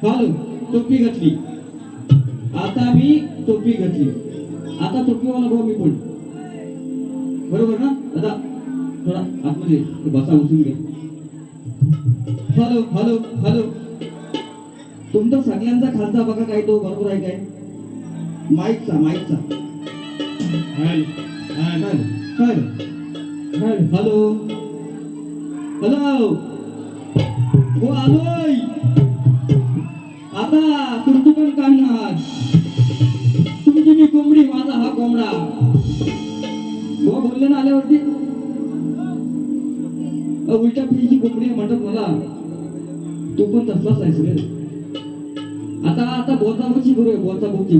Hello, टोपी घातली. आता मी टोपी घातली. आता टोपीवाला भाऊ मी पण. बरोबर ना? दादा थोडा आतमध्ये बसा, उचलून घ्या. हॅलो हॅलो हॅलो, तुमचा सगळ्यांचा खालचा बघा काय तो बरोबर आहे काय? माईकचा हॅलो हॅलो, हो आलोय. आता तुमची पण काढणार. तुमची मी कोंबडी, माझा हा कोंबडा. हो बोलले ना आल्यावरती. उलट्या पिढीची कोंबडी म्हणतात मला. तू पण तसलाच आहेस रे. आता बोचाबोची करूया. बोचाबोची.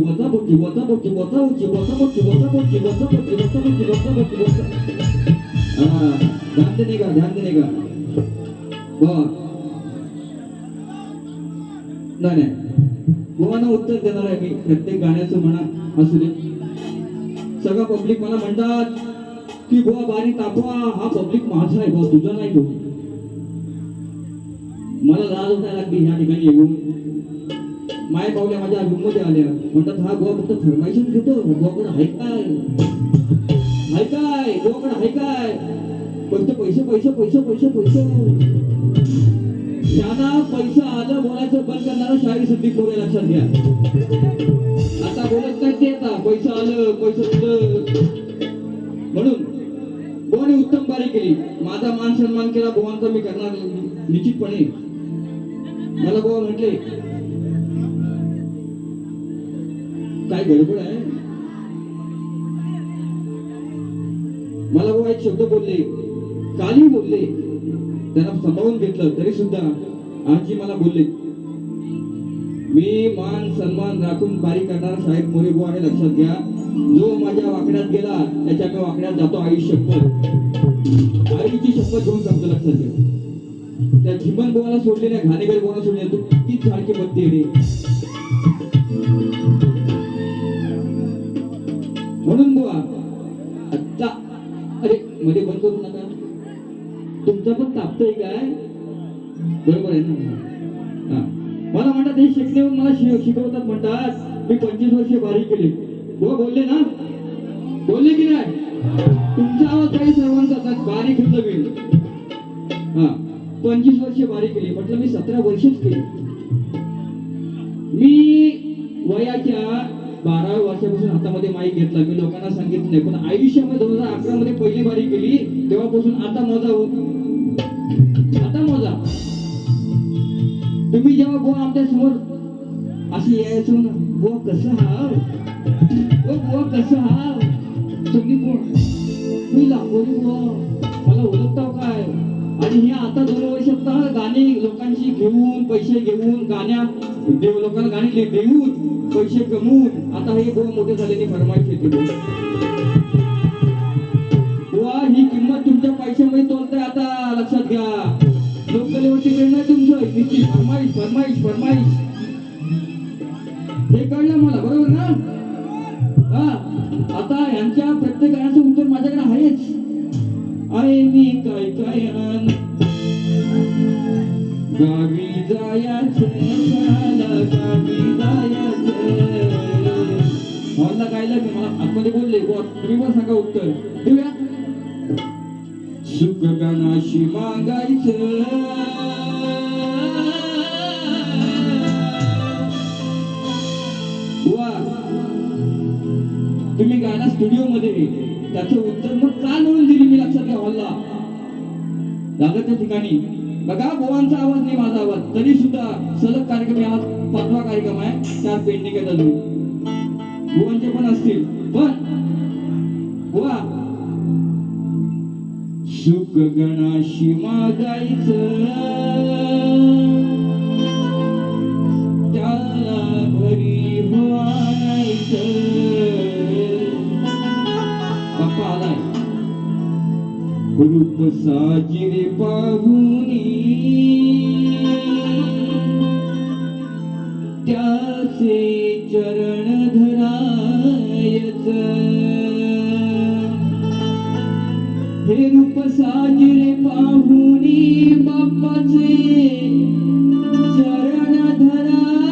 ध्यान देने का. नाही गोवाना उत्तर देणार आहे मी. प्रत्येक गाण्याचं म्हणा असू दे. सगळं पब्लिक मला म्हणतात की गोवा बारी तापवा. हा पब्लिक माझा आहे गोवा, तुझा नाही. तो मला लाज उठायला लागली ह्या ठिकाणी येऊन. माय पावल्या माझ्या रूम मध्ये आल्या. म्हणतात हा गोवा फक्त फरमाईशच घेतो. गोवाकडे आहे काय? गोवाकडे आहे काय? फक्त पैसे. ज्यांना पैसा आलं बोलायचं बंद करणारा शाहीर सिद्दीक मोरे, लक्षात घ्या. आता बोलत नाही ते. आता पैसा आलं, म्हणून गोवाने उत्तम बारी केली. माझा मान सन्मान केला गोवांचा मी करणार निश्चितपणे. मला गोवा म्हटले काय गडबड आहे. मला गोवा एक शब्द बोलले, काली बोलले. त्यांना सांभाळून घेतलं तरी सुद्धा आजी मला बोलले. मी मान सन्मान राखून बारी करणारा शाहीर मोरे बुवा आहे, लक्षात घ्या. जो माझ्या वाकड्यात गेला त्याच्या मी वाकड्यात जातो. आईची शपथ घेऊन सांगतो, लक्षात घ्या. त्या झिमन बुवाला सोडले नाही, घाणेकर बुवाला सोडले. तू किती सारखी बत्ती रे. म्हणून बुवा आता अरे मध्ये बंद करू नका. तुमचं पण तापतंय काय? बरोबर आहे ना? मला म्हणतात हे शिकले मला शिकवतात. म्हणतात मी 25 वर्षे बारी केली. हो बोलले ना, बोलले की नाही? तुमचा आवाज काही सर्वांचा बारी घेतलं मी. 25 वर्षे बारी केली. म्हटलं मी 17 वर्षच केली. मी वयाच्या 12 वर्षापासून हातामध्ये माईक घेतला. मी लोकांना सांगितलं नाही, पण आयुष्यामध्ये 2011 मध्ये पहिली बारी केली. तेव्हापासून आता मोजा. तुम्ही जेव्हा गोवा आमच्या समोर अशी यायचो ना, गोवा कसं हाव, गोवा कसं हाव, तुम्ही कोण? मी लांबोरी गोवा, मला ओळखताव काय? आणि हे आता 2 वर्षात गाणी लोकांची घेऊन, पैसे घेऊन, लोकांना गाणी देऊन, पैसे कमवून आता हे गोवा मोठे झालेली फरमाईश येते. गोवा ही किंमत तुमच्या पैशामध्ये तोलताय आता, लक्षात घ्या. लोककलेवरती वेळ नाही तुमचं, निश्चित फरमाईश. हे कळलं मला, बरोबर ना? आता यांच्या प्रत्येक गाण्याचं उत्तर माझ्याकडे आहेच. आहे मी काय गावी जायचं, हॉलला गायला मी, मला आतमध्ये बोलले. तुम्ही पण सांगा उत्तर देऊया. सुख गणाशी मागायचं, तुम्ही गाणं स्टुडिओ मध्ये त्याचं उत्तर मग का मिळून दिली मी, लक्षात घ्या. हॉलला जागाच्या ठिकाणी बघा, गोवांचा आवाज नाही माझा आवाज, तरी सुद्धा सलग कार्यक्रम, या 5वा कार्यक्रम आहे, 4 पेंडिंग आहे अजून. गोवांचे पण असतील, पण गोवा सुख गणाशी मागायचं, त्याला घरी व्हायचं. बाप्पा आलाय. रूप साजिरे पाहुनी त्याचे चरण धरायचं. हे रूप साजिरे पाहुनी बाप्पाचे चरण धरायचं.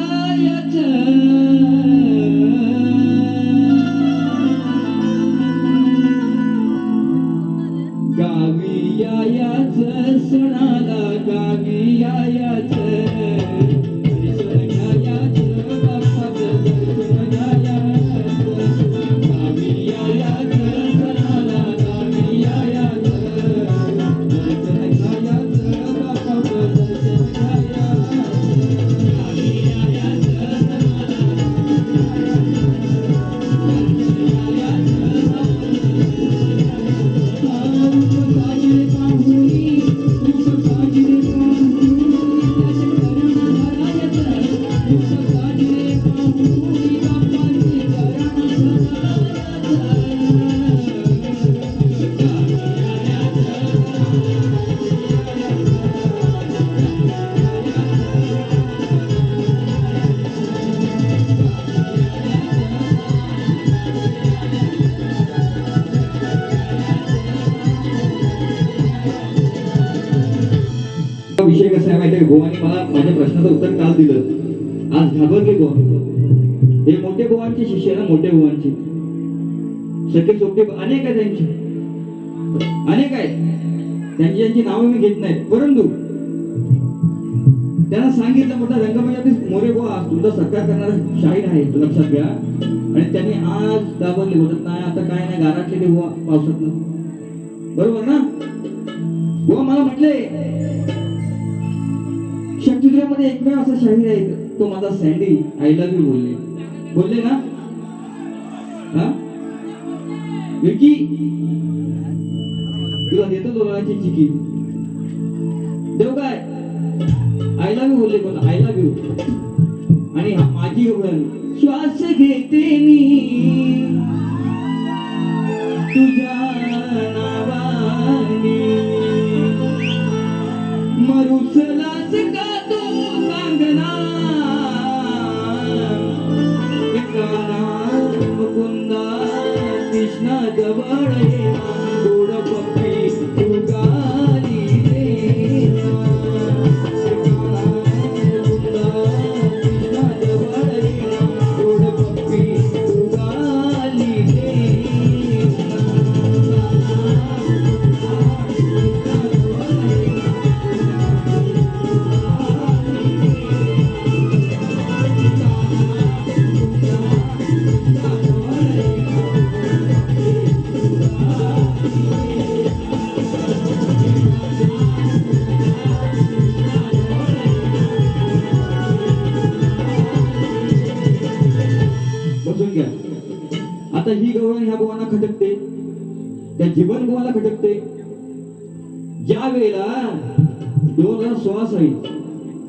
माहिती आहे गोवानी मला माझ्या प्रश्नाचं उत्तर काल दिलं, आज घाबरले गोवा. हे मोठे गोवांचे शिष्य ना, मोठे गोवांचे सखे सोबते अनेक आहेत, त्यांचे अनेक आहेत, त्यांची नावं मी घेत नाही, परंतु त्यांना सांगितलं मोठा रंगमंचात मोरे बुवा तुमचा सत्कार करणारा शाहीर आहे, तो लक्षात घ्या. आणि त्यांनी आज घाबरले, होत नाही आता काय नाही, गाराटले ते बुवा पावसातनं, बरोबर ना. बुवा मला म्हटले शक्तिद्रमध्ये एकमेव असा शाहीर आहे, तो माझा सँडी, आय लव्ह यू बोलले ना. हा विकी तुला देतो दोघांची चिकी देऊ काय, आय लव्ह यू बोलले, बोला आय लव्ह यू. आणि माझी गवळण श्वास घेते मी तुझ्या नावाने, मरुसलास का तू सांगना मुकुंदा कृष्णा जवळ गोड पप्पी तू गाली रे, मुकुंदा कृष्णा जवळ गोड पप्पी तू गाली रे. बसून घ्या. आता ही गवळण ह्या गोवांना खटकते, त्या जीवन गोवाला खटकते. ज्या वेळेला 2016 साली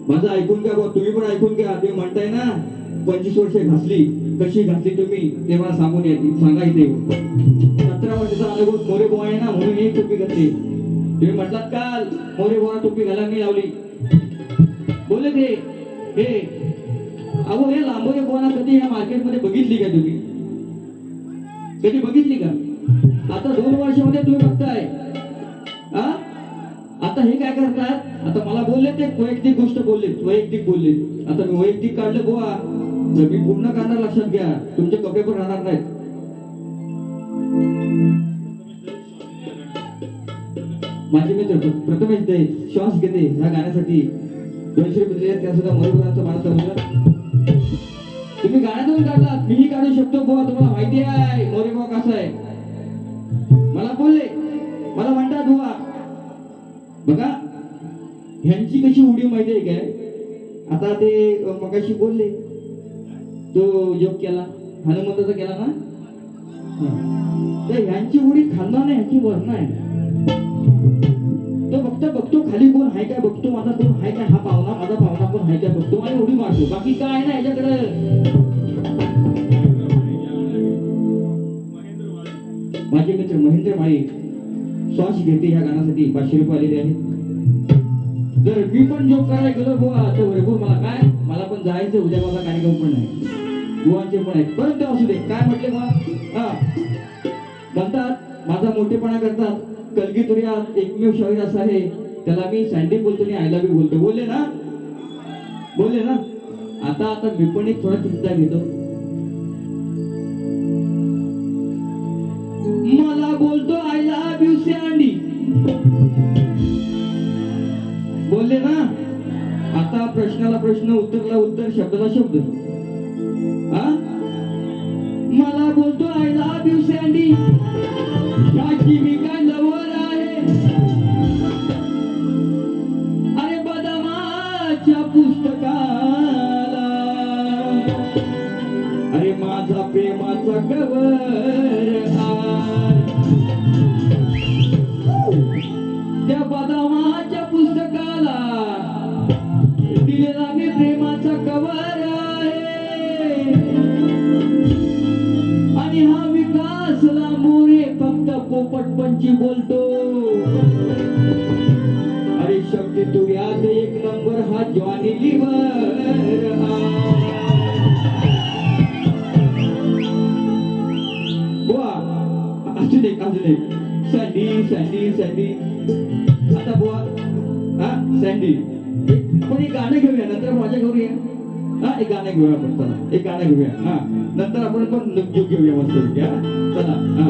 माझं ऐकून घ्या बुवा, तुम्ही पण ऐकून घ्या. ते म्हणताय ना 25 वर्षे घासली, कशी घासली तुम्ही ते मला सांगून सांगा इथे. 17 वर्षाचा अनुभव मोरे बुवा आहे ना, म्हणून ही टोपी घातली. तुम्ही म्हटलात काल मोरे बुवा टोपी घालायला मी लावली, बोलले ते हे अहो हे लांबोरे बुवाना कधी ह्या मार्केटमध्ये बघितली का तुम्ही, कधी बघितली का. आता 2 वर्षामध्ये तुम्ही बघताय. आता हे काय करतात, आता मला बोलले ते वैयक्तिक गोष्ट बोलले, वैयक्तिक बोलले. आता मी वैयक्तिक काढलं बुवा तर मी पूर्ण करणार, लक्षात घ्या, तुमचे कपडे पण राहणार नाहीत. माझे मित्र प्रथमेश दे श्वास घेते ह्या गाण्यासाठी 200 रुपये दिले, त्या सुद्धा मरुभूमीचा मला समजलं. तुम्ही गाण्यातून काढलात, मीही काढू शकतो बुवा, तुम्हाला माहिती आहे मोरे बुवा कसं आहे. मला बोलले, मला म्हणतात बुवा बघा ह्यांची कशी उडी माहिती आहे काय. आता ते मगाशी बोलले तो योग केला हनुमंताचा केला ना, तर ह्यांची उडी खांदा नाही, ह्याची वरण आहे. तो फक्त बघतो खाली कोण आहे काय बघतो, माझा कोण आहे काय, हा पाहुणा माझा पाहुणा कोण आहे काय बघतो आणि उडी मारतो, बाकी काय नाही याच्याकडे. माझे मित्र महेंद्र माळी श्वास घेते ह्या गाण्यासाठी 500 रुपये आलेले आहेत. जर मी पण जोक करायला गेलो बुवा तर भरपूर मला काय, मला पण जायचं उद्या, मला कार्यक्रम पण नाही, बुवांचे पण आहेत, परंतु असू दे. काय म्हटले बा, म्हणतात माझा मोठेपणा करतात, कलगीतुर्यात एकमेव शाहीर असा आहे त्याला मी सँडी बोलतो आणि आय लव्ह यू बोलतो, बोलले ना, बोलले ना. आता मी पण एक थोडा चिंता घेतो. मला बोलतो आय लव्ह यू सँडी, बोलले ना. आता प्रश्नाला प्रश्न, उत्तरला उत्तर, शब्दाला शब्द. मला बोलतो आय लव्ह यू सँडी, याची मी काय लवर आहे. अरे बदामाच्या पुस्तकाला, अरे माझा प्रेमाचा कवर त्या बदामाच्या पुस्तकाला दिलेला मी प्रेमाचा कवर आहे. आणि हा विकासला मोरे फक्त पोपटपंची बोलतो. अरे शक्ती तू याद एक नंबर हा जॉनी लिव्हर. बुवा असू दे सँडी सँडी सँडी. आता बुवा सँडी आपण एक गाणं घेऊया नंतर माझ्या करूया. हा एक गाणं घेऊया आपण, चला एक गाणं घेऊया. हा नंतर आपण पण नुकजूक घेऊया मस्त. चला हा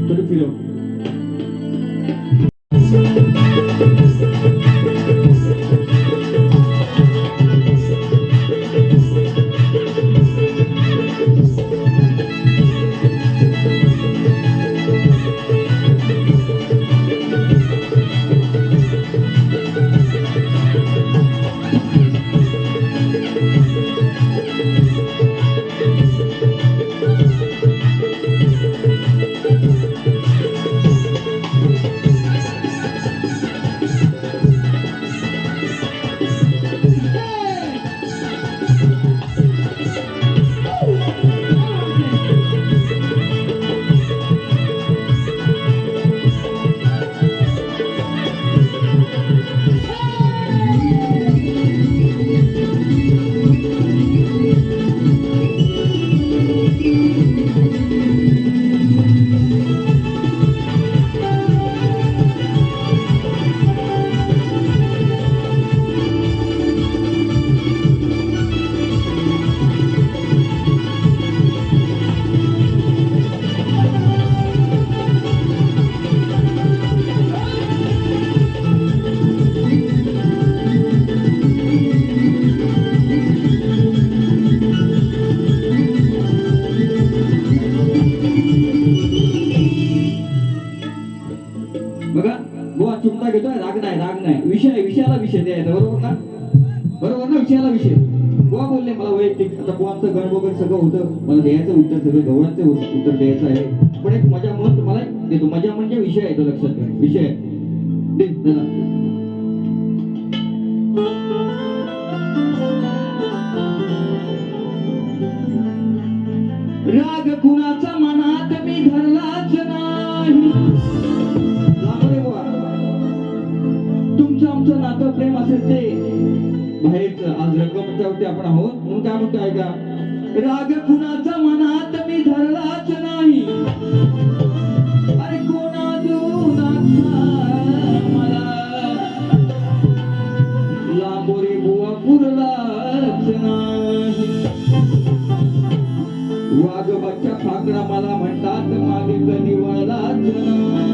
थोडी फिरव. बघा बुवा चिमटा घेतोय, राग नाही विषयाला विषय द्यायचा, बरोबर ना? बरोबर ना, विषयाला विषय. बुवा बोलले मला वैयक्तिक आता बुवांचं गण वगैरे सगळं होतं, मला द्यायचं उत्तर सगळं गवळाचं उत्तर द्यायचं आहे. पण एक मजा म्हणून तुम्हाला देतो. मजा म्हणजे विषय आहे, तो लक्षात घ्या, विषय आहे. दे चला. राग कुणाचा मनात मी धरलाच नाही. तुमचं आमचं नातं प्रेम असेल ते बाहेरचं, आज रंगमंचावरती आपण आहोत म्हणून काय म्हणतो ऐका. राग कुणाचा मनात मी धरलाच नाही, अरे कोणाचा मला लांबोरी बुवा पुरलाच नाही. वाघोबाच्या फाकडा मला म्हणतात, मागे कधी वळलाच नाही.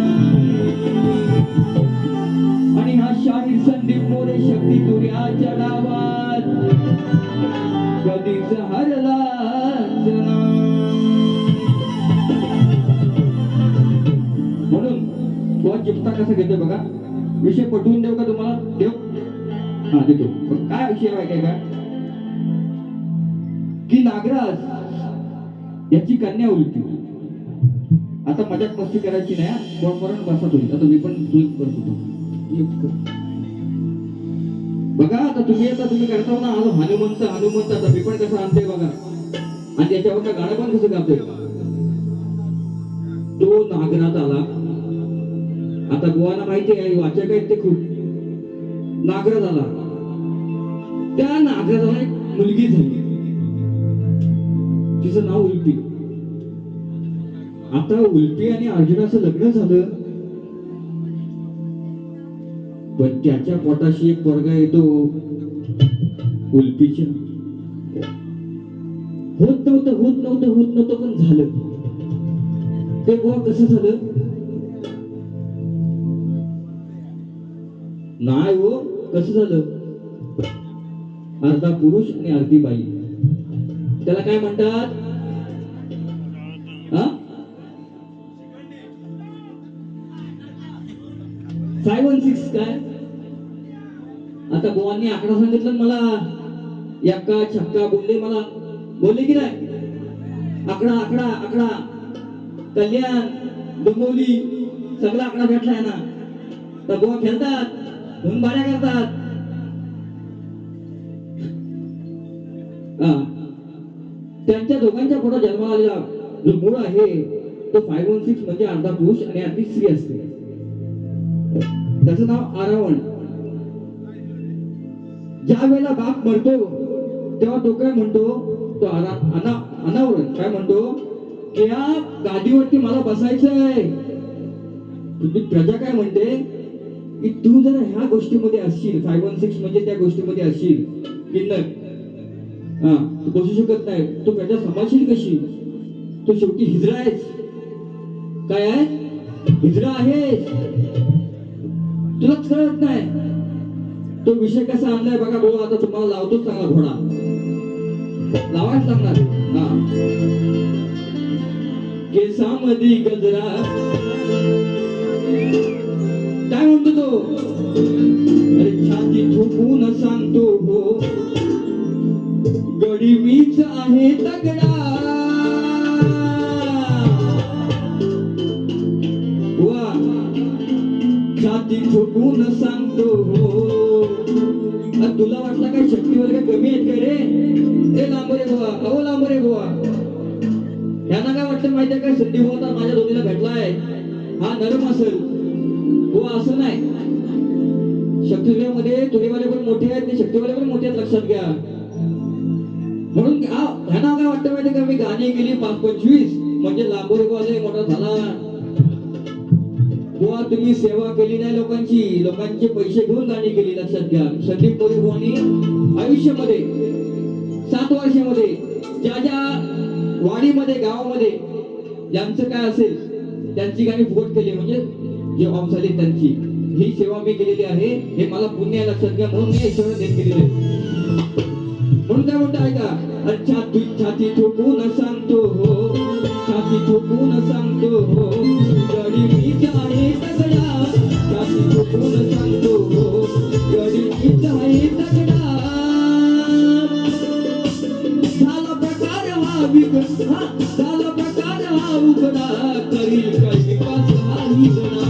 आणि हा शाहीर संदीप मोरे शक्ती तुर्याच्या डावात कधीच हरलाच नाही. म्हणून तो चिमटा कसा घेतोय बघा. विषय पटवून देऊ का तुम्हाला? देऊ? हा देतो. काय विषय माहिती आहे का, की नागराज याची कन्या उलटी. आता मजाक मस्ती करायची नाही, मरण बसत होईल. आता मी पण करत होतो. बघा आता तुम्ही करता ना हनुमंत आता मी पण कसं आणते बघा. आणि त्याच्यावर गाणं पण कसं गातोय. तो नागरात आला. आता बुवांना माहिती आहे, वाचक आहेत ते खूप. नागरात आला, त्या नागराला एक मुलगी झाली, तिचं नाव उल्पी. आता उल्पी आणि अर्जुनाचं लग्न झालं, पण त्याच्या पोटाशी एक पोरगा येतो उल्पीच्या. होत नव्हतं पण झालं. ते बुवा कसं झालं नाही हो, कसं झालं, अर्धा पुरुष आणि अर्धी बाई. त्याला काय म्हणतात? 516 काय? आता बुवांनी आकडा सांगितलं मला, एक्का छक्का बोलले मला, बोलले की नाही? आकडा कल्याण डोंबिवली सगळा आकडा भेटलाय ना. तर बुवा खेळतात, धुनबाड्या करतात. त्यांच्या दोघांच्या पोटात जन्माला आलेला जो मूळ आहे तो 516 म्हणजे अर्धा पुरुष आणि अर्धी स्त्री असते. त्याचं नाव आरावण. ज्या वेळेला बाप मरतो तेव्हा तो काय म्हणतो, तो अनावरण काय म्हणतो की या गादीवरती मला बसायचंय. तुझी प्रजा काय म्हणते, की तू जर ह्या गोष्टीमध्ये असशील 516 म्हणजे त्या गोष्टीमध्ये असशील किन्नर, हा तू बसू शकत नाही, तू प्रजा सांभाळशील कशी? तू शेवटी हिजरा आहेस. काय आहे? हिजरा आहेस. तुलाच कळत नाही. तो विषय कसा आणलाय बघा भाऊ. आता तुम्हाला लावतोच चांगला घोडा लावायच लागणार. हा केसामध्ये गजरा काय म्हणतो तो? अरे छाती ठोकून सांगतो हो, गडी मीच आहे तगडा. वा छाती ठोकून सांगतो हो. तुला वाटला काय शक्ती वगैरे कमी आहेत का रे? ते लांबरे बुवा, अहो लांबरे बुवा, यांना काय वाटतं माहितीये का? संधी होता माझ्या दोन्हीला भेटलाय, हा नरम असेल बुवा. असं नाही. शक्तिवाले तुरीवाले पण मोठे आहेत, ते शक्तिवाले पण मोठे आहेत, लक्षात घ्या. म्हणून ह्यांना काय वाटतं माहितीये का? मी गाणी गेली 5-25 म्हणजे लांबोरे बुवा मोठा झाला बुवा. तुम्ही सेवा केली नाही लोकांची, लोकांचे पैसे घेऊन गाणी केली. लक्षात घ्या. संदीप मोरे बुवांनी आयुष्यामध्ये 7 वर्षामध्ये ज्या ज्या वाडीमध्ये गावामध्ये ज्यांचं काय असेल त्यांची गाणी फुकट केली, म्हणजे जे ऑफ झाली त्यांची, ही सेवा मी केलेली आहे. हे मला पुण्य आहे, लक्षात घ्या. म्हणून मी ईश्वर देत केलेली आहे. म्हणून काय म्हणतो ऐका. छाती ठोकून सांगतो हो, छाती ठोकून सांगतो हो, गडी मीच आहे तगडा. छाती ठोकून सांगतो हो, गडी मीच आहे तगडा. झाला प्रकार हा विकट, झाला प्रकार हा उघडा, करील काय विकास हा हिजडा.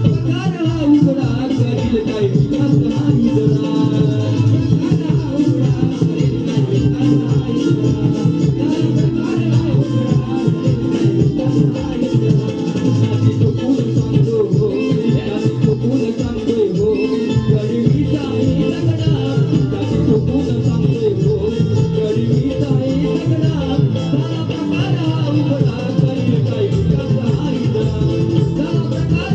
प्रकार हा उघडा, करील काय विकास हा हिजडा. Thank you.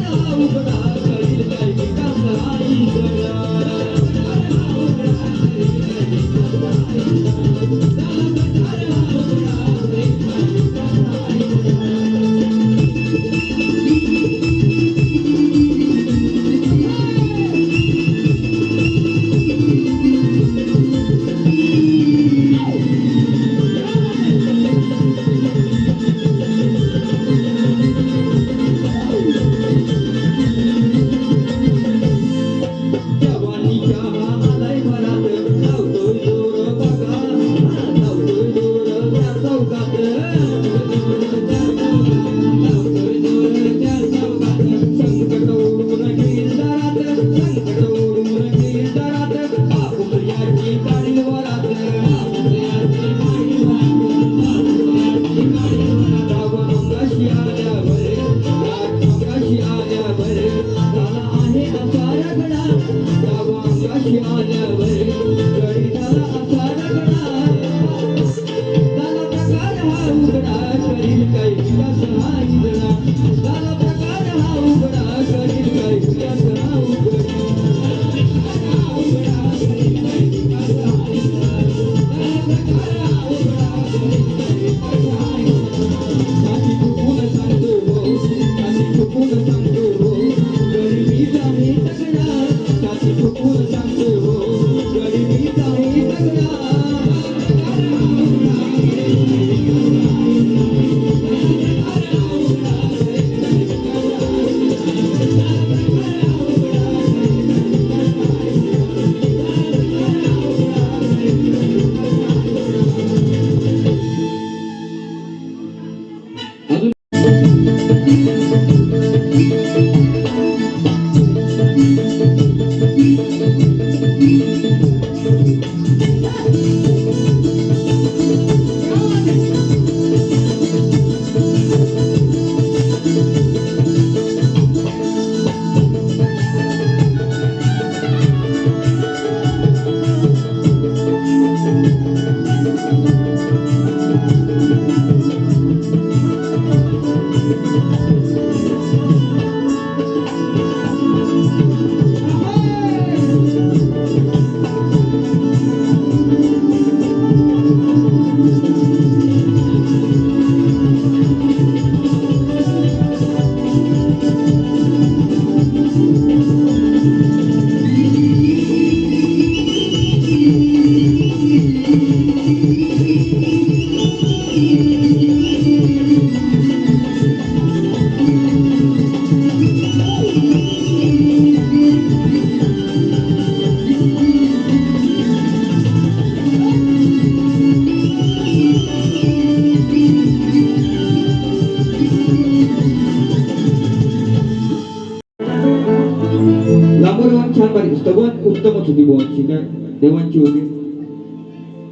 पारंपरिक स्तवन उत्तमच होती बुवांची, काय देवांची होती.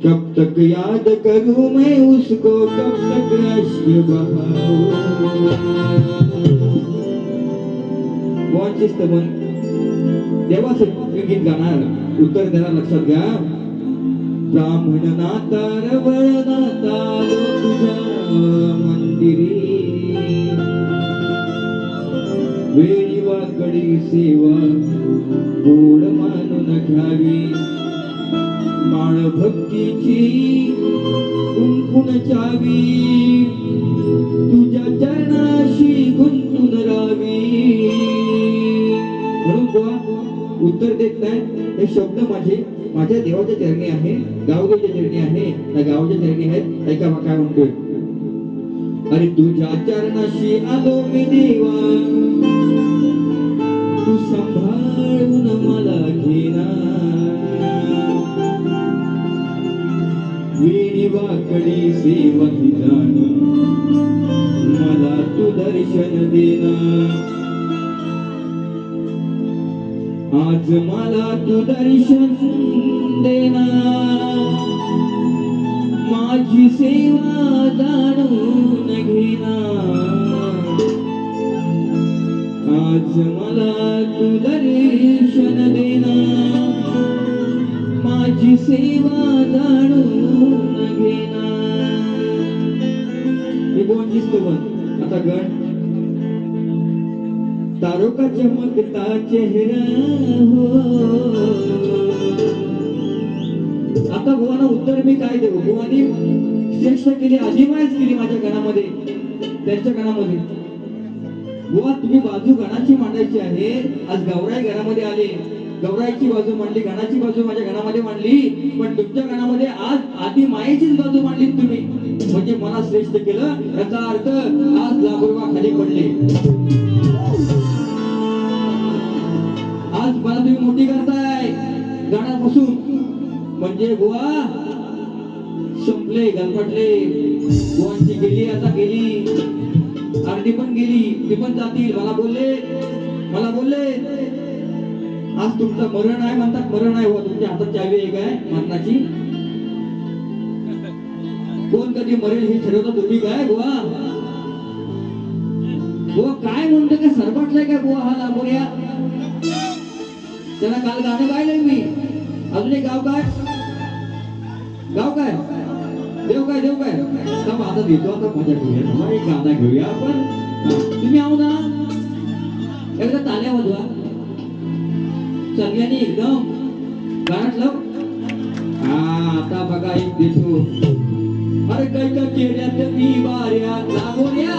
कब तक याद करूं मैं उसको, कब तक अश्क बहाऊं. बुवांची स्तवन देवाचं गीत गाणार, उत्तर देणार. लक्षात घ्या. ब्राह्मण नाता रवळ नाता तुझ्या मंदिरी, वेळी वाकडी सेवा गोड मानून घ्यावी. माळ भक्तीची कुंकुण चावी, तुझ्या चरणाशी गुंतून राहावी. म्हणून बुवा उत्तर देत नाही. हे शब्द माझ्या देवाच्या चरणी आहे, गावदेवाच्या चरणी आहे, त्या गावाच्या चरणी आहेत. ऐका काय म्हणतोय. अरे तुझ्या चरणाशी आलो मी देवा, तू सांभाळून मला घेना. वेणी वाकडी सेवा जाणून मला तू दर्शन देना. आज मला तू दर्शन देना, माझी सेवा जाणून घेना. आज मला तू दर्शन देना, माझी सेवा जाणून घेना. हे कोण दिसतो पण आता गण. तारों का चमकता चेहरा हो. आता बुवाना उत्तर मी काय देऊ. बुवानी श्रेष्ठ केली, आदिमायच केली माझ्या गणामध्ये, त्यांच्या गणामध्ये. बुवा तुम्ही बाजू गणाची मांडायची आहे. आज गौराई गणामध्ये आले, गौराईची बाजू मांडली, गणाची बाजू माझ्या गणामध्ये मांडली. पण तुमच्या गणामध्ये आज आदिमायेचीच बाजू मांडली तुम्ही, म्हणजे मला श्रेष्ठ केलं. याचा अर्थ आज लाभुर्वा खाली पडले. आज मला तुम्ही मोठी करताय गाण्यापासून, म्हणजे बुवा संपले, गणपटले. बुवांची गेली आता गेली, आरती पण गेली, ती पण जातील. मला बोलले आज तुमचं मरण आहे म्हणतात. मरण आहे हो, तुमच्या हातात चावी आहे काय मरणाची. कोण कधी मरेल हे ठरवता तुम्ही काय बुवा. बुवा काय म्हणतो, काय सरपटलाय काय बुवा हा लांबोऱ्या. त्याला काल गाणं गायलंय मी. अजून एक गाव काय देव काय आता देतो. आता मजा घेऊया, एक गाणं घेऊया आपण. तुम्ही आहो ना, एकदा ताल्या वाजवा सगळ्यांनी एकदम गाण्यातलं. आता बघा एक देतो. अरे काय का केल्यात मी बाऱ्या लांबोऱ्या,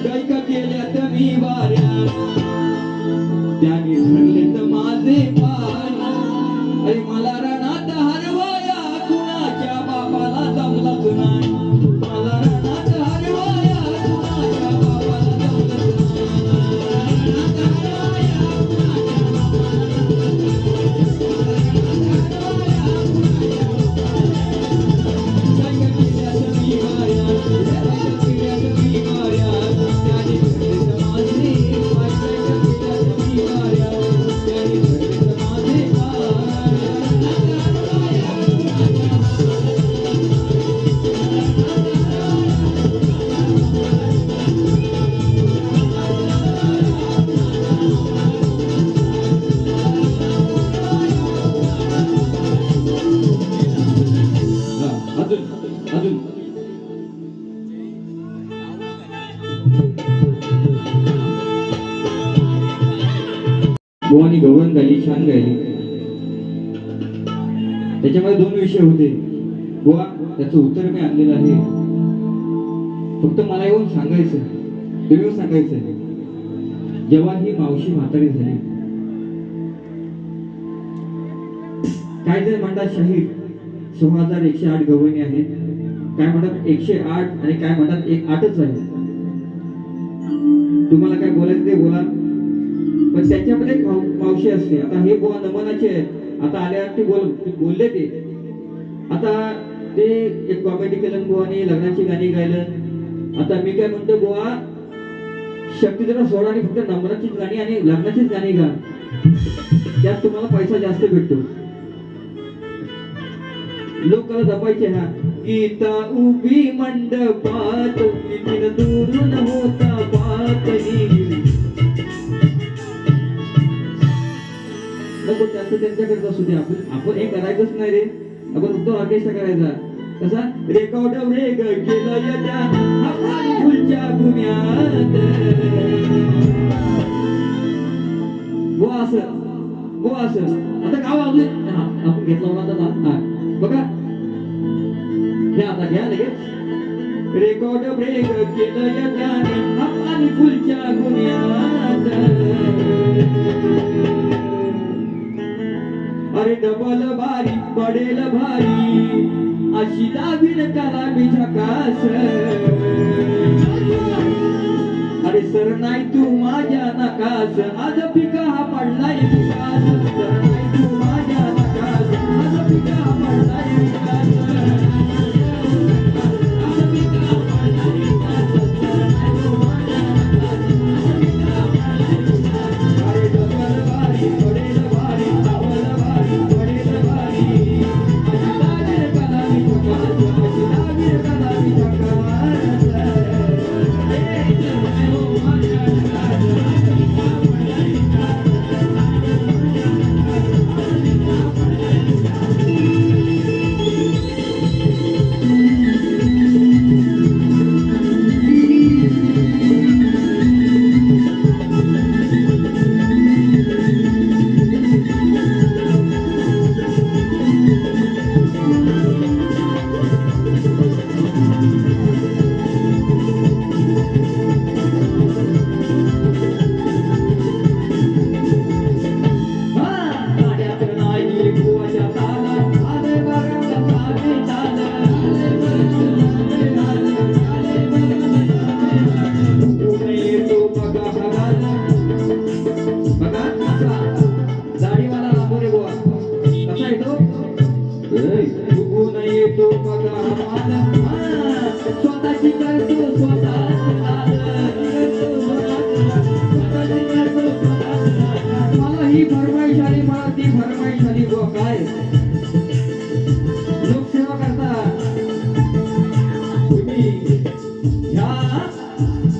काय का केल्यात मी बाऱ्या, त्याने धरलेत माझे पाय. अरे मला रणात हरवाया, कुणाच्या बापाला जमलंच नाही. मला रणात हरवाया, कुणाच्या बापाला जमलंच बुवानी गवळण गायली, छान गायली. त्याच्यामध्ये दोन विषय होते बुवा, त्याचं उत्तर मी आणलेलं आहे. फक्त मला येऊन सांगायचं, तुम्ही सांगायचं. जेव्हा ही मावशी म्हातारी झाली, काय जर म्हणतात शाहीर 6108 गवळणी आहेत, काय म्हणतात 108 आणि काय म्हणतात 108च आहे. तुम्हाला काय बोलायचं ते बोला, पण त्याच्यामध्ये मावशी असते. आता हे बुवा नमनाचे आहेत. आता आल्यावरती बोलले ते. आता ते एक कॉमेडी केलं बुवानी, लग्नाची गाणी गायलं. आता मी काय म्हणतो बुवा, शक्ती जरा सोडा आणि फक्त नंबराचीच गाणी आणि लग्नाचीच गाणी गा. त्यात तुम्हाला पैसा जास्त भेटतो. लोकांना जपायचे. हा गीता उभी मंडपात नितीन दुरून होता पातळी. नको त्याचं त्यांच्याकडे असू दे. आपण हे करायचंच नाही रे. आपण उत्तर ऑर्केस्ट्रा करायचा. कसा रेकॉर्ड वेग केलं या आपण फुलच्या गुन्ह्यात. हो असं आता गाव अजून आपण घेतला होता. हा बघा घ्या आता घ्या लगेच. रेकॉर्ड ब्रेक केलं या त्याने आपण फुलच्या गुन्ह्यात. अरे डबल भारी पडेल भारी अशी दाबीन काला मी झकास. अरे सर नाही तू माझ्या नकास आज पिका हा पडलाय विकास. सर नाही तू माझ्या नकास आज पिका हा पडलाय विकास. अरे डबल भारी पडेल भारी डबल भारी पडेल भारी अशी दाबीन काला मी झकास. अशी दाबीन काला मी झकास.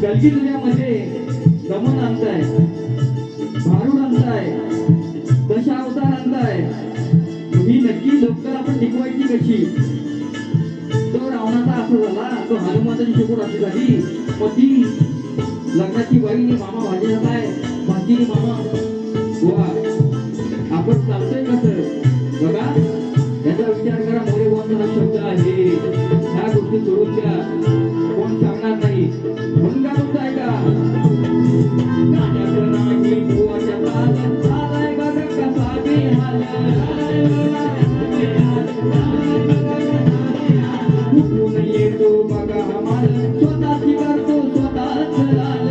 कलगी दुनियामध्ये गमन आणताय, भारूड आणताय, दशावतार आणताय. तुम्ही नक्की लोकल आपण टिकवायची कशी? तो रावणाचा असं झाला, तो हनुमानाची शेपूट अशी झाली. मग ती लग्नाची बाईनी मामा भाजी काय भाजीनी मामा वा आपण चालतोय कसं बघा. याचा विचार करा. मोरे बोलणारा शब्द आहे. ह्या गोष्टी सोडून द्या. कोण सांगणार नाही म्हणून काय म्हणतो ऐका. गाण्याचं नाही बुवाच्या ताल चालाय बघा कसा बेहाल. कुठून येतो बघा हमाल स्वतःची करतो स्वतःच लाल.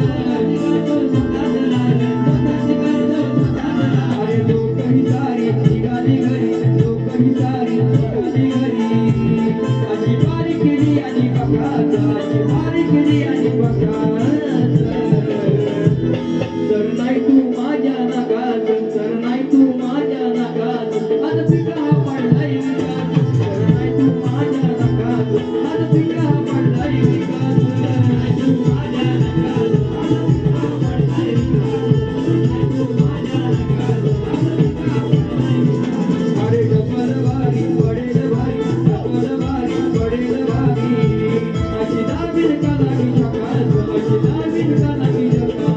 अरे लोकही सारी निघाली घरी, लोकही सारी निघाली घरी. अशी बारी केली आणि बघाच, अशी बारी केली आणि बघाच. सर नाही तू माझ्या नकाच, सर नाही तू माझ्या नकाच आज पिका हा पडलाय विकास. सर नाही तू माझ्या नकाच आज पिका हा पडलाय विकास. सर नाही तू माझ्या नकाच आज पिका हा पडलाय विकास. सर नाही तू माझ्या नकाच आज पिका हा पडलाय विकास. अरे डबल भारी पडेल भारी डबल भारी पडेल भारी अशी दाबीन काला मी झकास. अशी दाबीन काला मी झकास.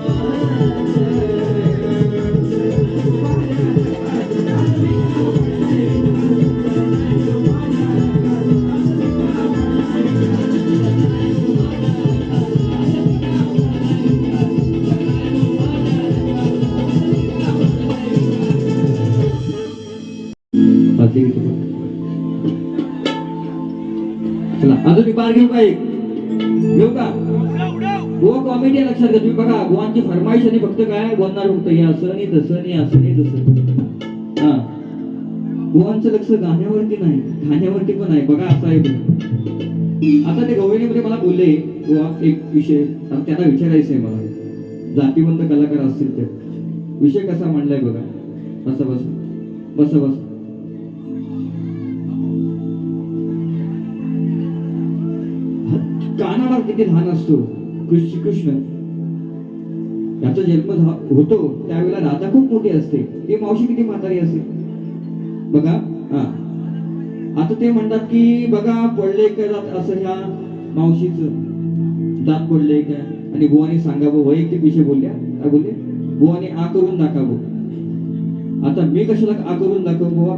चला अजून एक बार घेऊ का? एक घेऊ का? गोवा कॉमेडी लक्षात घ्या तुम्ही. बघा गोवांची फरमाईश आणि फक्त काय बोलणार फक्त हे असं नाही तसं नाही असं नाही तसं. हा गोवांचं लक्ष गाण्यावरती नाही खाण्यावरती पण आहे. बघा असं आहे. आता ते गवळणीमध्ये मला बोलले गोवा एक विषय त्यांना विचारायचं आहे मला. जातीवंत कलाकार असतील तर. विषय कसा मांडलाय बघा. बसा बसा बसा बसा. कानावर किती लहान असतो कृष्ण. याचा जन्म होतो त्यावेळेला राधा खूप मोठी असते, ही मावशी किती म्हातारी असते बघा. हा आता ते म्हणतात की बघा पडले का दात, असं ह्या मावशीचं दात पडले का. आणि बुवाने सांगावं, वैयक्तिक विषय बोलल्या. काय बोलले? बुवाने आ करून दाखवावं. आता मी कशाला आ करून दाखव बुवा,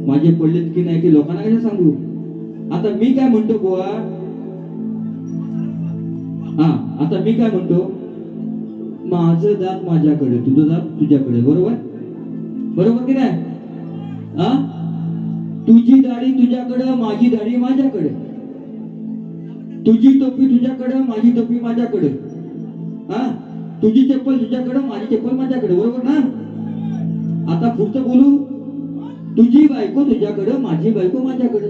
माझे पडलेत की नाही की लोकांना कशा सांगू. आता मी काय म्हणतो बुवा, हा आता मी काय म्हणतो, माझं दात माझ्याकडे, तुझं दात तुझ्याकडे. बरोबर बरोबर की नाही. हा तुझी दाढी तुझ्याकडं, माझी दाढी माझ्याकडे. तुझी टोपी तुझ्याकडं, माझी टोपी माझ्याकडे. हा तुझी चप्पल तुझ्याकडं, माझी चप्पल माझ्याकडे. बरोबर ना. आता पुढचं बोलू, तुझी बायको तुझ्याकडं, माझी बायको माझ्याकडे.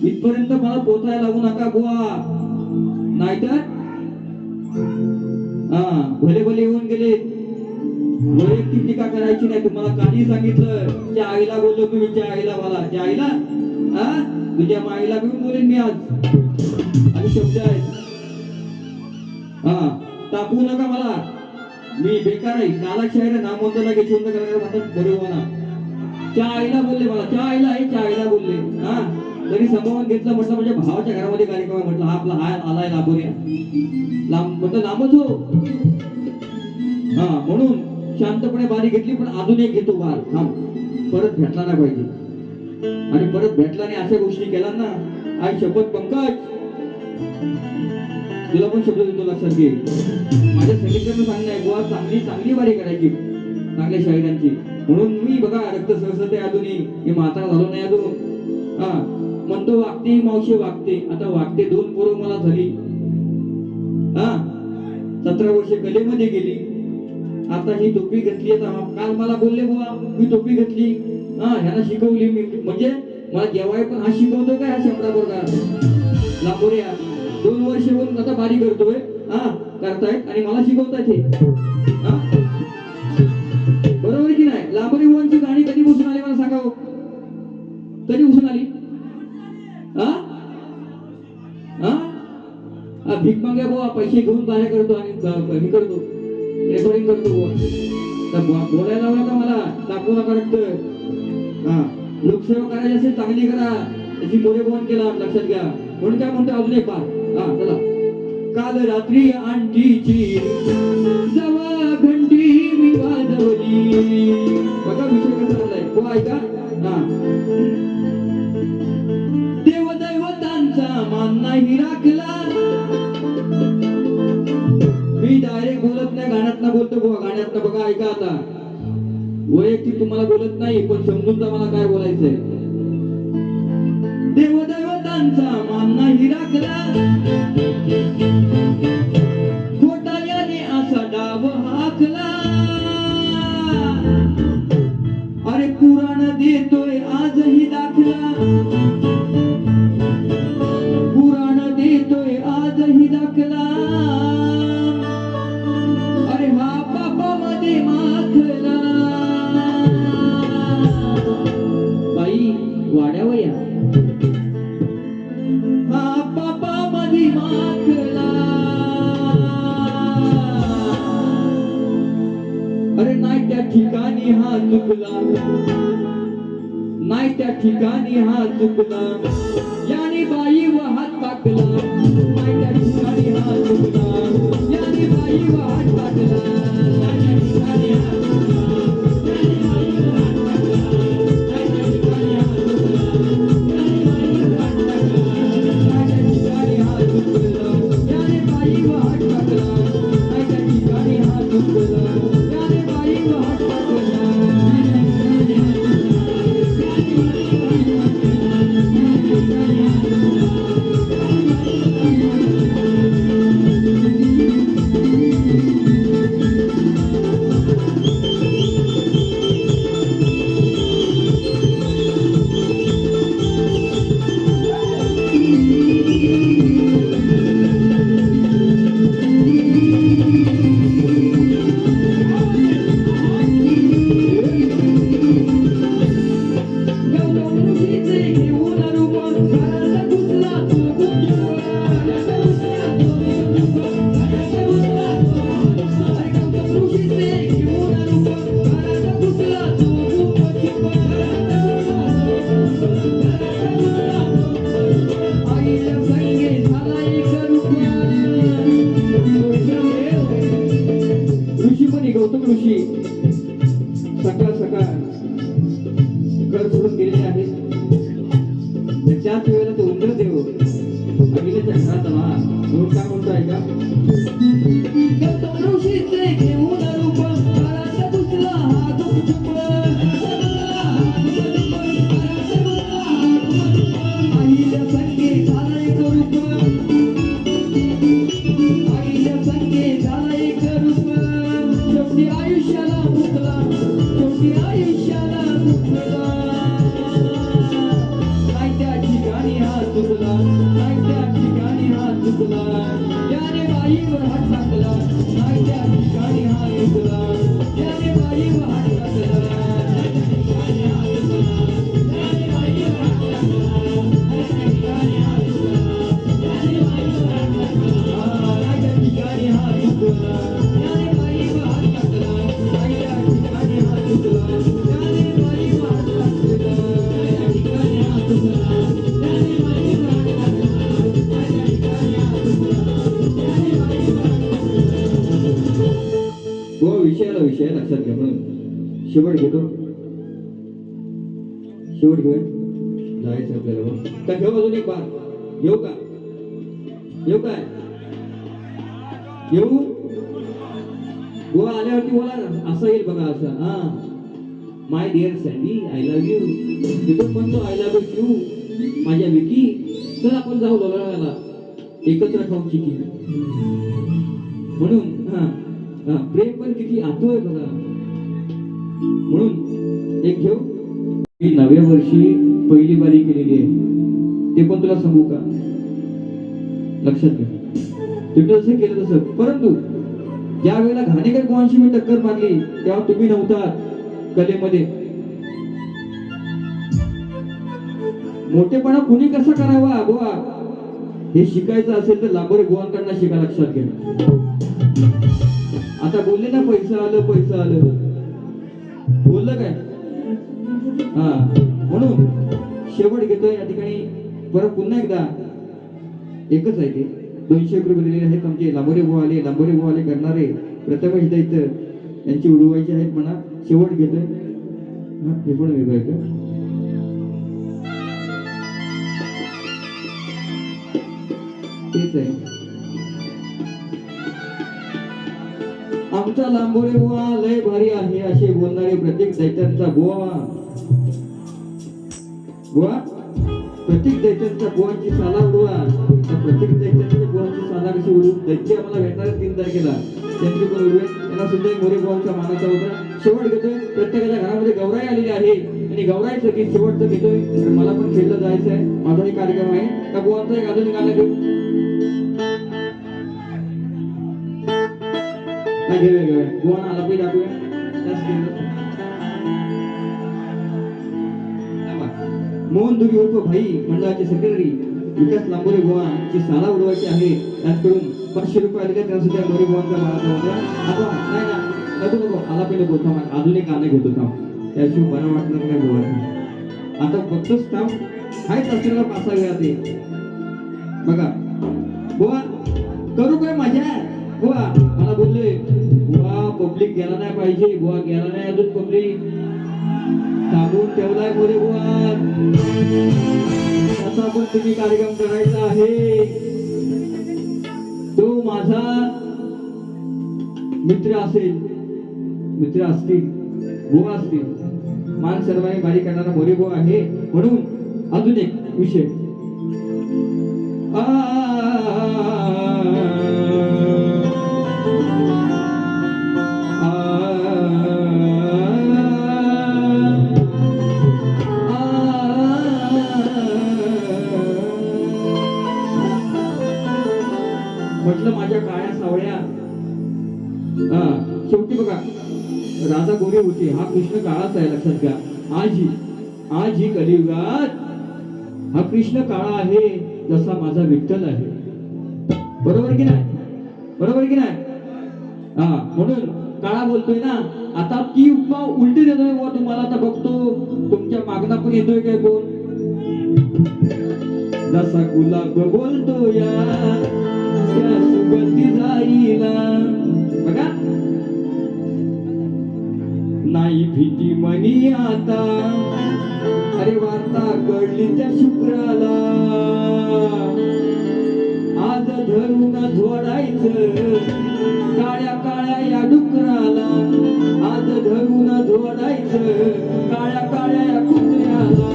इथपर्यंत मला पोचायला लागू नका बुवा, नाहीतर हा भले भले येऊन गेले. वैयक्तिक टीका करायची नाही. तुम्हाला काही सांगितलं, त्या आईला बोललो तुम्ही, त्या आईला मला, त्या आईला हा तुझ्या माईला घेऊन बोलेन मी आज. आणि शब्द आहेत. हा तापवू नका मला, मी बेकार आहे, नालायक शायर, नामवंत लागे चिंता करायला म्हणतात बरोबर ना. त्या आईला बोलले मला, त्या आईला आहे, त्या आईला बोलले. हा तरी संभावून घेतलं. म्हटलं म्हणजे भावाच्या घरामध्ये कार्यक्रम आहे. म्हटलं हा आपला हाय आलाय लांबोऱ्या, लांब म्हटलं लांबच हो. हा म्हणून शांतपणे बारी घेतली. पण अजून एक घेतो बार, थांब, परत भेटला नाही पाहिजे. आणि परत भेटला नाही अशा गोष्टी केला ना, आई शपथ पंकज, तुला पण शब्द देतो लक्षात घे. माझ्या संगीतकारांना सांगणं आहे बुवा, चांगली चांगली बारी करायची चांगल्या शाहिरांची. म्हणून मी बघा रक्त सहसते अजूनही, मी म्हातारा झालो नाही अजून. हा म्हणतो वागते मावशी वागते. आता वागते 2 पोरं मला झाली. हा 17 वर्ष कलेमध्ये गेली. आता ही टोपी घेतली. आता काल मला बोलले बुवा मी टोपी घेतली, हा ह्याला शिकवली मी. म्हणजे मला जेवाय पण हा शिकवतो काय, हा शंभरा बोरगा लांबोऱ्या 2 वर्ष होऊन आता बारी करतोय. हा करतायत आणि मला शिकवतायत हे. हा बरोबर की नाही. लांबोरी बुवांची गाणी कधी बसून आली मला सांगा, कधी बसून आली. हा हा भीक मागे बुवा, पैसे घेऊन बाहेर करतो आणि हे करतो, रेकॉर्डिंग करतो बुवा. बोलायला लावला का मला, दाखवू नका रक्त. हा लोकसेवा करायची असेल चांगली करा, त्याची मोरे बोन केला लक्षात घ्या. म्हणून काय म्हणतो अजून एक बार. हा चला. काल रात्री आणटीची जवा घंटी मी वाजवली. बघा विषय कसा झालाय हो, ऐका. हा देवदैवतांचा मान नाही राखला. मी डायरेक्ट बोलत नाही, गाण्यातनं बोलतो बुवा, गाण्यातनं. बघा ऐका आता, वैयक्तिक तुम्हाला बोलत नाही, पण समजून जा मला काय बोलायचंय. देवदैवतांचा मान नाही राखला, घोटाळ्याने असा डाव हाकला. अरे पुराण देतोय आजही दाखला, पुराण देतोय आजही दाखला. अरे हा पापामध्ये माखला. बाई वाड्यावया, हा पापामध्ये माखला. अरे नाही त्या ठिकाणी हा चुकला, नाही त्या ठिकाणी हा चुकला. याने बाई व हात टाकला, नाही त्या ठिकाणी हा चुकला. याने बाई व हात टाकला, नाही त्या ठिकाणी हा चुकला. याने बाई व हात टाकला, नाही त्या ठिकाणी हा चुकला. याने बाई व हात टाकला. त्याच वेळेला तो इंद्रदेव अग्नीच्या घरात आला. म्हणून काय म्हणतो ऐका, ऋषीचे घेऊन रूप घरात घुसला हा गुपचूप. आईच्या संगे झाला एक रूप, आईच्या संगे झाला एक रूप. शेवटी आयुष्याला मुकला, शेवटी आयुष्याला मुकला. नाही त्या ठिकाणी हा चुकला, नाही त्या ठिकाणी हा चुकला. त्याने बाईवर हात टाकला, नाही त्या ठिकाणी हा चुकला. त्याने बाईवर हात टाकला, नाही त्या ठिकाणी हा चुकला. त्याने बाईवर हात टाकला, नाही त्या ठिकाणी हा चुकला. त्याने बाईवर हात टाकला, नाही त्या ठिकाणी हा चुकला. त्याने बाईवर हात टाकला, नाही त्या ठिकाणी हा चुकला. त्याने बाईवर हात टाकला, नाही त्या ठिकाणी हा चुकला. त्याने बाईवर हात टाकला, नाही त्या ठिकाणी हा चुकला. त्याने बाईवर हात टाकला. हो, विषयाला विषय लक्षात घ्या. म्हणून शेवट घेतो, शेवट घेऊया. जायचं आपल्याला बघ. का घेऊ अजून एक बार घेऊ का, घेऊ काय, घेऊ. गोवा आल्यावरती बोला ना, असं येईल बघा असं. हा, my dear Sandy I love you. तिथून म्हणतो आय लव्ह यू माझ्या विकी. चल आपण जाऊ लोणावळ्याला, एकत्र खाऊ चिकी. म्हणून हा हा, प्रेम पण किती आतू आहे बघा. म्हणून एक घेऊ. मी 9व्या वर्षी पहिली बारी केलेली आहे, ते पण तुला सांगू का, लक्षात घे. तुम्ही जसं केलं तसं. परंतु ज्या वेळेला घाणेकर बुवांशी मी टक्कर मारली तेव्हा तुम्ही नव्हता कलेमध्ये. मोठेपणा कुणी कसा करावा बुवा हे शिकायचं असेल तर लांबोरे बुवांकडनं शिका. लक्षात घ्या. आता बोलले ना पैसा आलं, पैसा आलं, बोललं काय. हा, म्हणून शेवट घेतोय या ठिकाणी. परत पुन्हा एकदा एकच आहे ते 200 रुपये दिलेले आहेत आमचे लांबोरे बुवा आले. लांबोरे बुवा आले करणारे प्रथमेश दैत्य यांची उडवायची आहेत म्हणा. शेवट घेतोय. हा, हे पण वेगळं आहे का, तेच आहे. आमचा लांबोरे बुवा लय भारी आहे असे बोलणारे प्रत्येक दैत्यांचा बुवा. बुवा प्रत्येक दैत्यांच्या बुवांची साला उडवा. प्रत्येक दैत्यांच्या बुवांची साला कशी उडवू. दैत्य आम्हाला भेटणार 3 तारखेला, त्यांची पण उडवेल. त्यांना सुद्धा एक मोरे बुवांच्या मानाचा होता. शेवट घेतोय. प्रत्येकाच्या घरामध्ये गौराई आलेली आहे आणि गौराईचं गीत शेवटचं घेतोय. तर मला पण खेळलं जायचं आहे, माझाही कार्यक्रम आहे. त्या बुवांचा एक अजून गाणं घेऊ. घेऊया बुवांना आला पाहिजे दाखवूया. मोहन दुरी उर्फ भाई मंडळाचे सेक्रेटरी विकास लांबोरे बुवांची साला उडवायची आहे. त्यांच्याकडून 500 रुपये आलेले, त्यांना मोरे बुवांचा मानाचा होता. आता नाही ना, नको नको, आला पाहिजे बोलतो. अजून एक गाणं घेतो थांब, त्याशिवाय बरं वाटणार नाही बुवा. आता बघतोच थांब, हायच असलेला पासा वेळा ते बघा. बुवा करू काय माझ्या बुवा, मला बोलले बुवा पब्लिक गेला नाही पाहिजे. बुवा गेला नाही अजून पब्लिक, सांगून ठेवलाय मोरे बुवा. त्याचा पण तुम्ही कार्यक्रम करायचा आहे. तो माझा मित्र असेल, मित्र असतील, बुवा असतील. मान सर्वांनी बारी करणारा मोरे बुवा आहे. म्हणून अजून एक विषय. म्हटलं माझ्या काळ्या सावळ्या. शेवटी बघा राधा गोरी होती, हा कृष्ण काळाच आहे. लक्षात घ्या. आज ही कलियुगात हा कृष्ण काळा आहे जसा माझा विठ्ठल आहे. बरोबर की नाही, बरोबर की नाही. म्हणून काळा बोलतोय ना. आता ती उपमा उलटी देतोय बुवा तुम्हाला. आता बघतो तुमच्या मागणा पण येतोय काय कोण. जसा गुलाब बोलतो या त्या सुगंधी जाईला. बघा नाही भीती मनी आता अरे वार्ता कळली त्या शुक्राला, आज धरून झोडायचं काळ्या काळ्या या डुकराला, आज धरून झोडायचं काळ्या काळ्या या कुत्र्याला.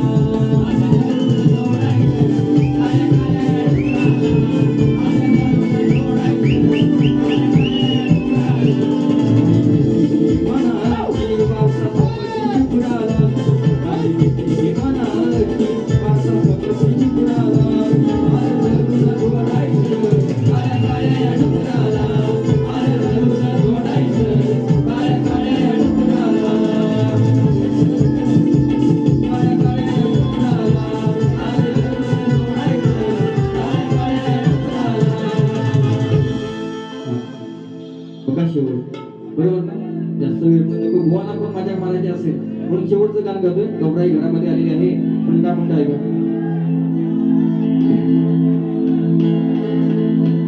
बरोबर ना, जास्त वेळ पण नको. भुवाना पण माझ्या मारायची असेल म्हणून शेवटचं गाणं गातोय. गौराई घरामध्ये आलेली आहे पण काय म्हणता ऐका.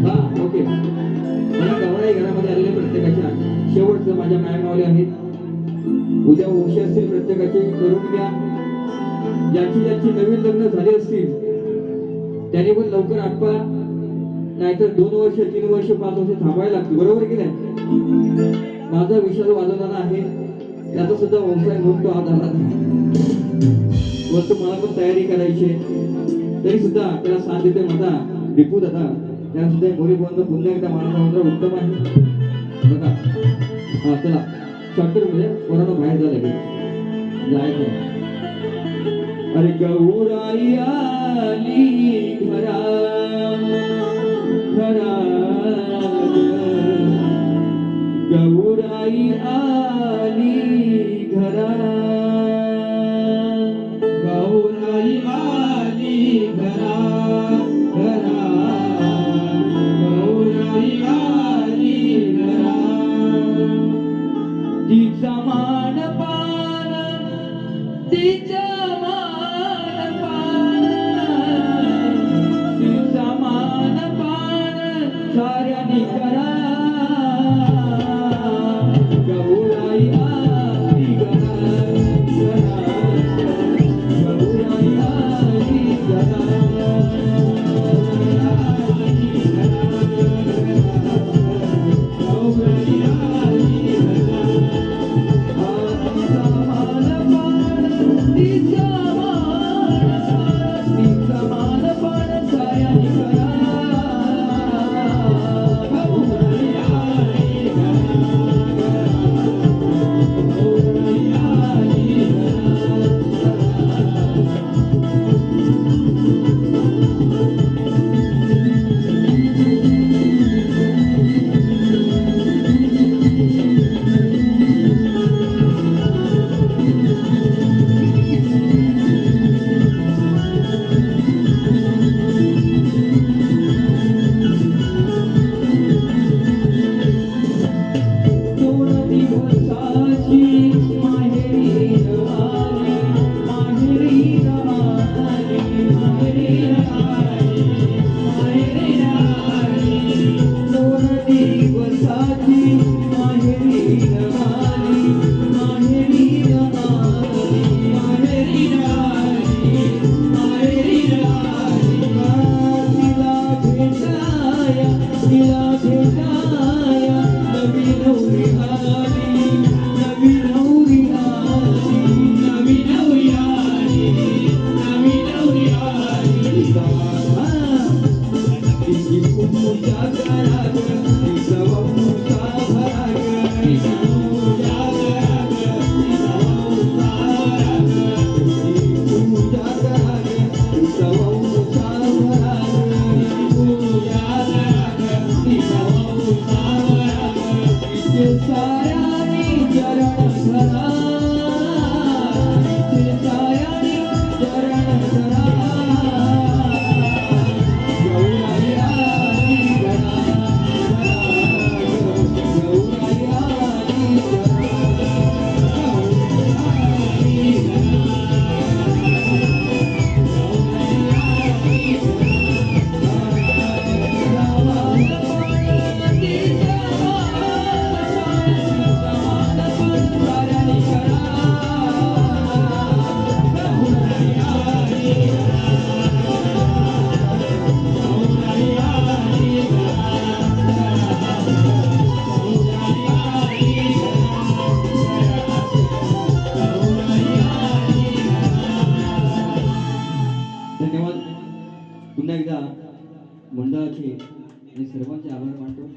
हा ओके. मला गौराई घरामध्ये आलेले प्रत्येकाच्या शेवटचं माझ्या मायमावले आहेत. उद्या वंशी असतील प्रत्येकाचे करून घ्या. ज्याची ज्याची नवीन लग्न झाले असतील त्याने पण लवकर आटपा, नाहीतर 2 वर्ष 3 वर्ष 5 वर्ष थांबायला लागते. बरोबर की नाही. माझा विशाल वाजवणारा आहे, त्याचा सुद्धा व्यवसाय म्हणून तो आज आला. वस्तू मला पण तयारी करायची, तरी सुद्धा त्याला साथ देते माझा दीपू दादा. त्याला सुद्धा गोरी बंद पुन्हा एकदा मानव उत्तम आहे बघा. हा चला शॉर्टकट मध्ये कोरोना बाहेर झाला जायचं. अरे गौराई आली घरा घरा, गौराई आली घरा, गौराई आली घरा घरा, गौराई आली घरा. तिचा मान पान तिचा मान पान, तिचा मान पान साऱ्यानी करा. गौराई आली घरा घरा, गौराई आली घरा. पुन्हा एकदा मंडळाचे आणि सर्वांचे आभार मानतो.